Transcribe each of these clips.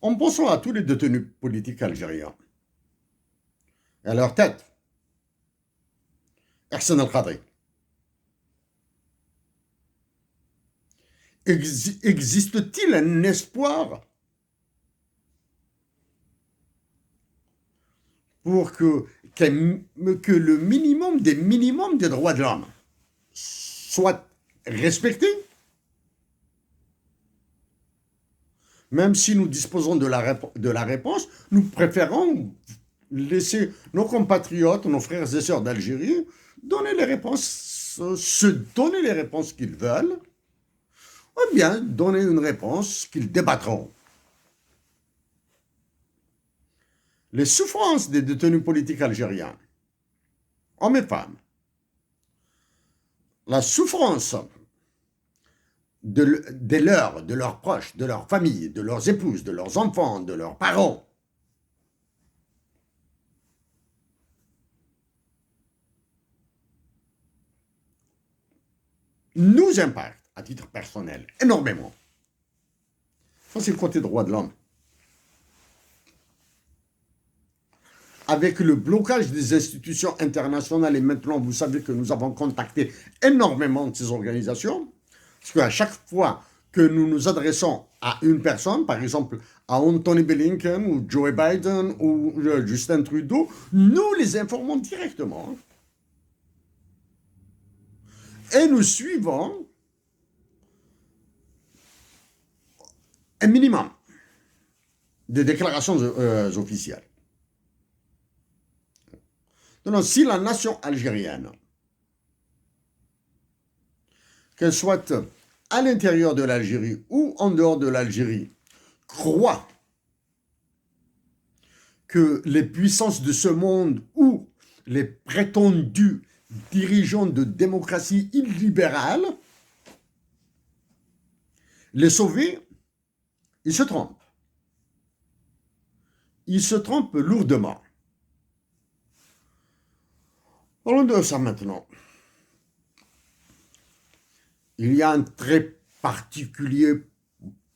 En pensant à tous les détenus politiques algériens, et à leur tête, Hassan al-Khadri, existe-t-il un espoir pour que le minimum des minimums des droits de l'homme soit respecté, même si nous disposons de la réponse, nous préférons laisser nos compatriotes, nos frères et sœurs d'Algérie, donner les réponses, se donner les réponses qu'ils veulent, ou bien donner une réponse qu'ils débattront. Les souffrances des détenus politiques algériens, hommes et femmes, la souffrance des leurs, de leurs proches, de leurs familles, de leurs épouses, de leurs enfants, de leurs parents, nous impactent, à titre personnel, énormément. Ça, c'est le côté droit de l'homme. Avec le blocage des institutions internationales, et maintenant, vous savez que nous avons contacté énormément de ces organisations, parce qu'à chaque fois que nous nous adressons à une personne, par exemple à Anthony Blinken ou Joe Biden ou Justin Trudeau, nous les informons directement. Et nous suivons un minimum de déclarations officielles. Donc, si la nation algérienne, qu'elle soit à l'intérieur de l'Algérie ou en dehors de l'Algérie, croit que les puissances de ce monde ou les prétendus dirigeants de démocratie illibérale, les sauver, ils se trompent. Ils se trompent lourdement. Parlons de ça maintenant. Il y a un trait particulier,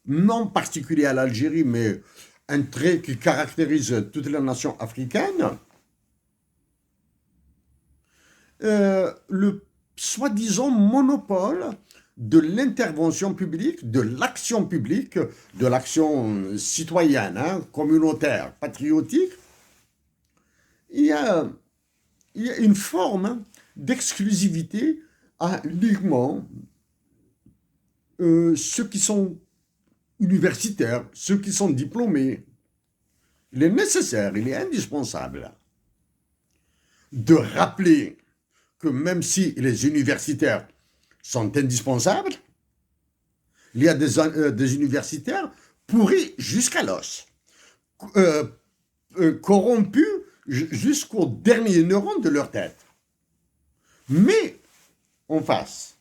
non particulier à l'Algérie, mais un trait qui caractérise toutes les nations africaines. Le soi-disant monopole de l'intervention publique, de l'action publique, de l'action citoyenne, communautaire, patriotique. Il y a une forme d'exclusivité à uniquement ceux qui sont universitaires, ceux qui sont diplômés. Il est nécessaire, il est indispensable de rappeler que même si les universitaires sont indispensables, il y a des universitaires pourris jusqu'à l'os, euh, corrompus jusqu'au dernier neuron de leur tête. Mais en face,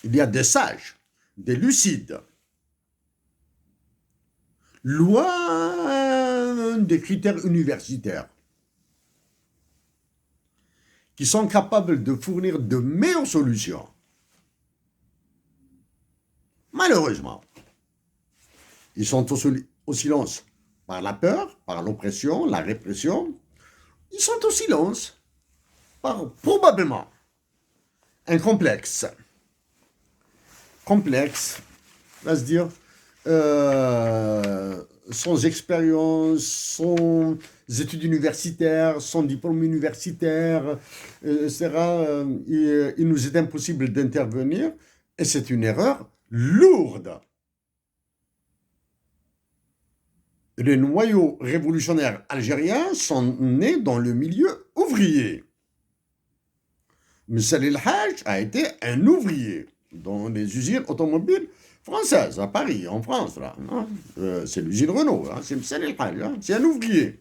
il y a des sages, des lucides, loin des critères universitaires, qui sont capables de fournir de meilleures solutions. Malheureusement, ils sont au silence par la peur, par l'oppression, la répression. Ils sont au silence par probablement un complexe. Complexe, va se dire, sans expérience, sans études universitaires, sans diplôme universitaire, etc., il nous est impossible d'intervenir et c'est une erreur lourde. Les noyaux révolutionnaires algériens sont nés dans le milieu ouvrier. Moussa El Hajj a été un ouvrier dans les usines automobiles françaises, à Paris, en France. Là, c'est l'usine Renault, c'est Moussa El Hajj, c'est un ouvrier.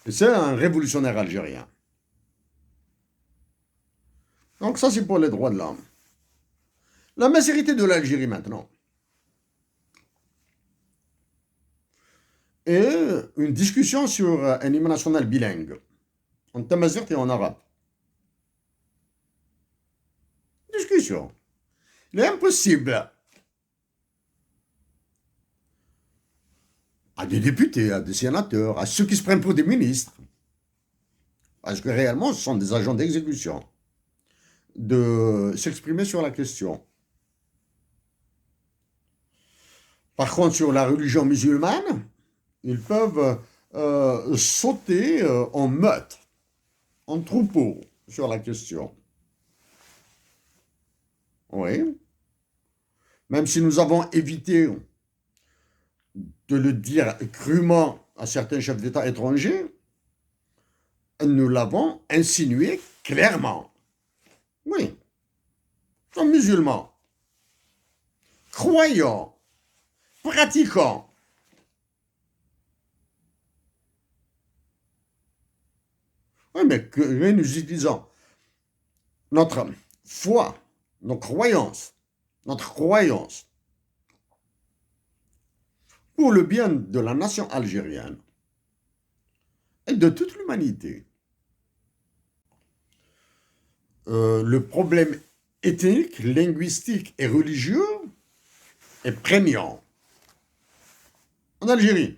C'est un révolutionnaire algérien. Donc ça, c'est pour les droits de l'homme. La majorité de l'Algérie maintenant. Et une discussion sur un hymne national bilingue, en tamazight et en arabe. Discussion. Il est impossible à des députés, à des sénateurs, à ceux qui se prennent pour des ministres, parce que réellement, ce sont des agents d'exécution, de s'exprimer sur la question. Par contre, sur la religion musulmane, ils peuvent sauter en meute, en troupeau, sur la question. Oui. Même si nous avons évité de le dire crûment à certains chefs d'État étrangers, nous l'avons insinué clairement. Oui. Sont musulmans, croyants, pratiquants. Oui, mais que nous utilisons notre foi, notre croyance pour le bien de la nation algérienne et de toute l'humanité. Le problème ethnique, linguistique et religieux est prégnant en Algérie.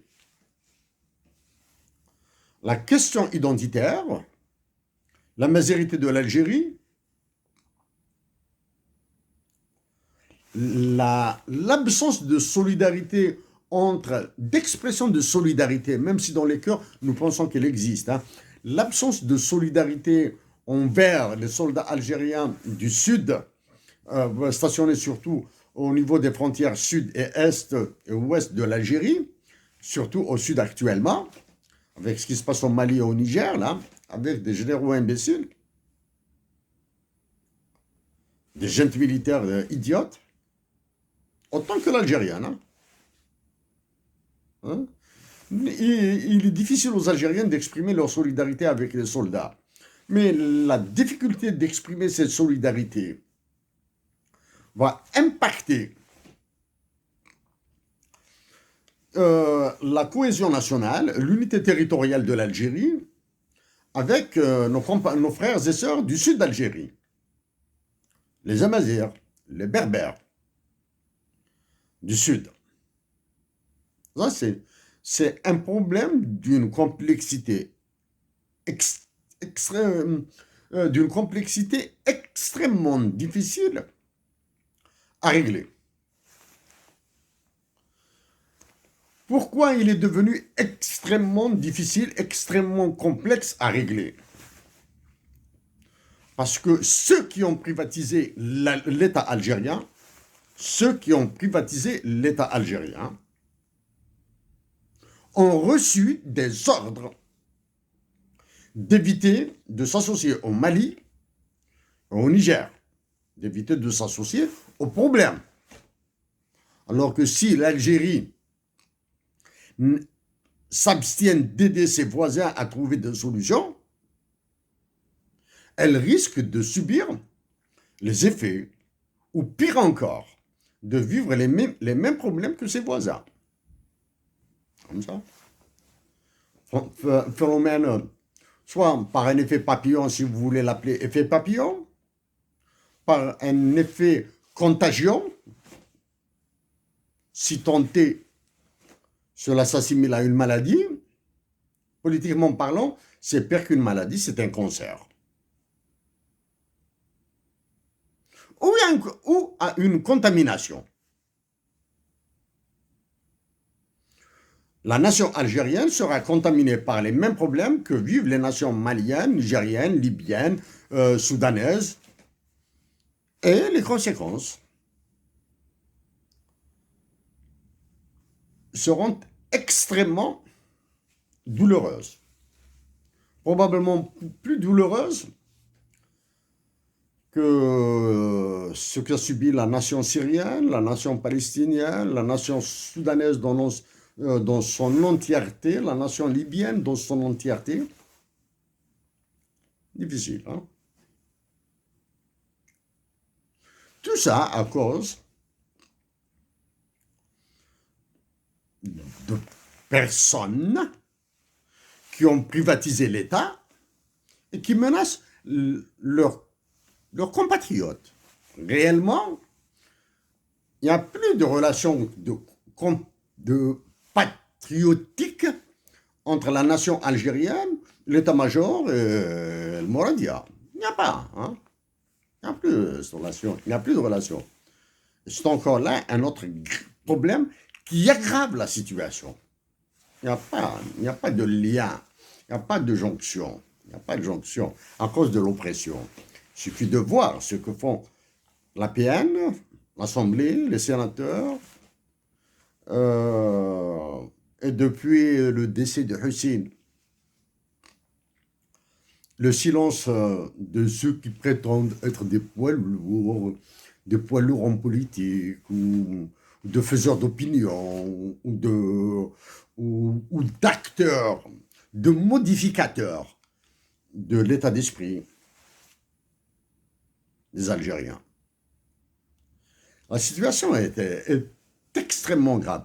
La question identitaire, la majorité de l'Algérie, l'absence de solidarité d'expression de solidarité, même si dans les cœurs, nous pensons qu'elle existe, hein, l'absence de solidarité envers les soldats algériens du Sud, stationnés surtout au niveau des frontières sud et est et ouest de l'Algérie, surtout au sud actuellement, avec ce qui se passe au Mali et au Niger, là, avec des généraux imbéciles, des jeunes militaires idiotes, autant que l'Algérien. Hein? Il est difficile aux Algériens d'exprimer leur solidarité avec les soldats. Mais la difficulté d'exprimer cette solidarité va impacter la cohésion nationale, l'unité territoriale de l'Algérie, avec nos frères et sœurs du sud d'Algérie, les Amazirs, les Berbères du sud. Ça, c'est un problème d'une complexité extrêmement difficile à régler. Pourquoi il est devenu extrêmement difficile, extrêmement complexe à régler? Parce que ceux qui ont privatisé l'État algérien, ont reçu des ordres d'éviter de s'associer au Mali, au Niger, d'éviter de s'associer au problème. Alors que si l'Algérie s'abstient d'aider ses voisins à trouver des solutions, elle risque de subir les effets, ou pire encore, de vivre les mêmes problèmes que ses voisins. Comme ça. Phénomène, soit par un effet papillon, si vous voulez l'appeler effet papillon, par un effet contagion, si tenté, cela s'assimile à une maladie. Politiquement parlant, c'est pire qu'une maladie, c'est un cancer. Ou à une contamination. La nation algérienne sera contaminée par les mêmes problèmes que vivent les nations maliennes, nigériennes, libyennes, soudanaises. Et les conséquences seront extrêmement douloureuses. Probablement plus douloureuses que ce qu'a subi la nation syrienne, la nation palestinienne, la nation soudanaise dans son entièreté, la nation libyenne dans son entièreté. Difficile, hein? Tout ça à cause de personnes qui ont privatisé l'État et qui menacent leurs compatriotes. Réellement, il n'y a plus de relation de patriotique entre la nation algérienne, l'état-major et le Moradia. Il n'y a pas. Hein? Il n'y a plus de relation. Il n'y a plus de relation. C'est encore là un autre problème qui aggrave la situation. Il n'y a pas de lien. Il n'y a pas de jonction. Il n'y a pas de jonction à cause de l'oppression. Il suffit de voir ce que font la PN, l'Assemblée, les sénateurs. Et depuis le décès de Hussein, le silence de ceux qui prétendent être des poids lourds en politique, ou de faiseurs d'opinion, ou d'acteurs, de modificateurs de l'état d'esprit des Algériens. La situation est extrêmement grave.